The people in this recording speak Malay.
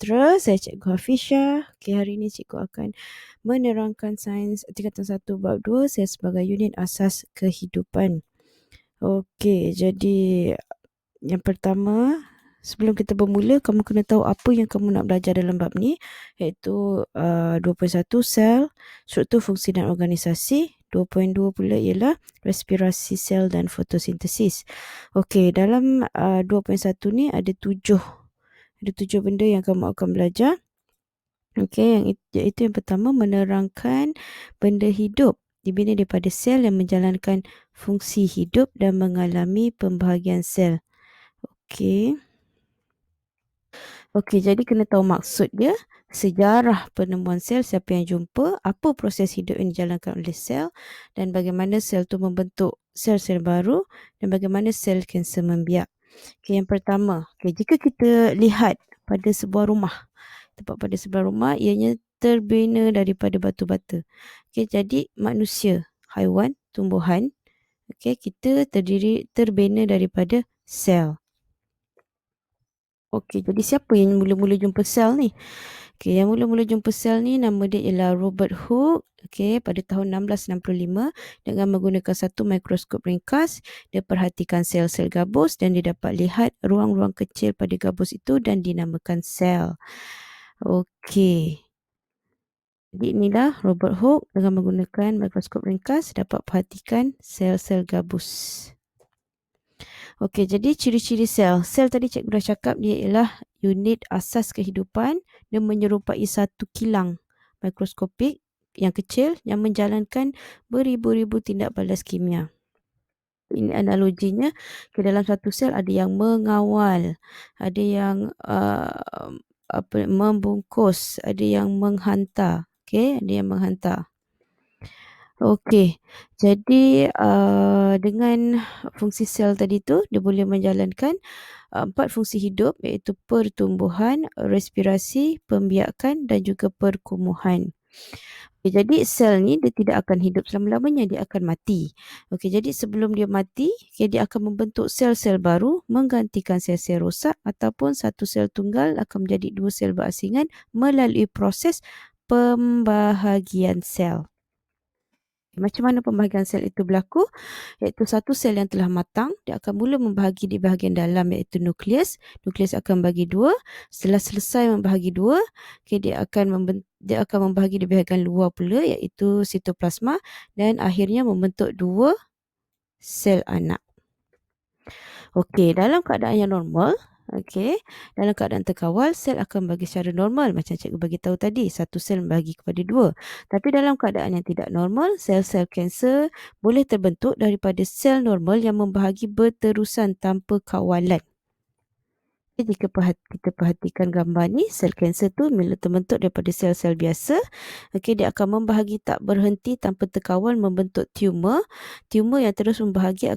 sejahtera, saya Cikgu Hafisha. Hari ini Cikgu akan menerangkan sains tingkatan 1 bab 2 sel sebagai unit asas kehidupan. Jadi yang pertama, sebelum kita bermula, kamu kena tahu apa yang kamu nak belajar dalam bab ni, iaitu 2.1 sel, struktur, fungsi dan organisasi. 2.2 pula ialah respirasi sel dan fotosintesis. Dalam 2.1 ni ada 7 benda yang kamu akan belajar. Iaitu yang pertama, menerangkan benda hidup dibina daripada sel yang menjalankan fungsi hidup dan mengalami pembahagian sel. Jadi kena tahu maksud dia, sejarah penemuan sel, siapa yang jumpa, apa proses hidup yang dijalankan oleh sel, dan bagaimana sel tu membentuk sel-sel baru, dan bagaimana sel kanser membiak. Yang pertama, jika kita lihat pada sebuah rumah, tempat pada sebelah rumah, ianya terbina daripada batu bata. Jadi manusia, haiwan, tumbuhan, kita terbina daripada sel. Jadi siapa yang mula-mula jumpa sel ni? Yang mula-mula jumpa sel ni nama dia ialah Robert Hooke. Pada tahun 1665 dengan menggunakan satu mikroskop ringkas, dia perhatikan sel-sel gabus dan dia dapat lihat ruang-ruang kecil pada gabus itu dan dinamakan sel. Jadi inilah Robert Hooke dengan menggunakan mikroskop ringkas dapat perhatikan sel-sel gabus. Jadi ciri-ciri sel. Sel tadi cikgu dah cakap dia ialah unit asas kehidupan. Dia menyerupai satu kilang mikroskopik yang kecil yang menjalankan beribu-ribu tindak balas kimia. Ini analoginya, dalam satu sel ada yang mengawal, ada yang membungkus, ada yang menghantar. Ada yang menghantar. Jadi dengan fungsi sel tadi tu, dia boleh menjalankan 4 fungsi hidup, iaitu pertumbuhan, respirasi, pembiakan dan juga perkumuhan. Jadi sel ni dia tidak akan hidup selama-lamanya, dia akan mati. Jadi sebelum dia mati, dia akan membentuk sel-sel baru menggantikan sel-sel rosak, ataupun satu sel tunggal akan menjadi 2 sel berasingan melalui proses pembahagian sel. Macam mana pembahagian sel itu berlaku? Iaitu satu sel yang telah matang, dia akan mula membahagi di bahagian dalam, iaitu nukleus. Nukleus akan bagi 2. Setelah selesai membahagi 2, dia akan membahagi di bahagian luar pula, iaitu sitoplasma, dan akhirnya membentuk 2 sel anak. Dalam keadaan yang normal, dalam keadaan terkawal, sel akan bagi secara normal macam cikgu bagi tahu tadi, satu sel membahagi kepada 2. Tapi dalam keadaan yang tidak normal, sel-sel kanser boleh terbentuk daripada sel normal yang membahagi berterusan tanpa kawalan. Jika kita perhatikan gambar ni, sel kanser tu bila terbentuk daripada sel-sel biasa, dia akan membahagi tak berhenti tanpa terkawal membentuk tumor. Tumor yang terus membahagi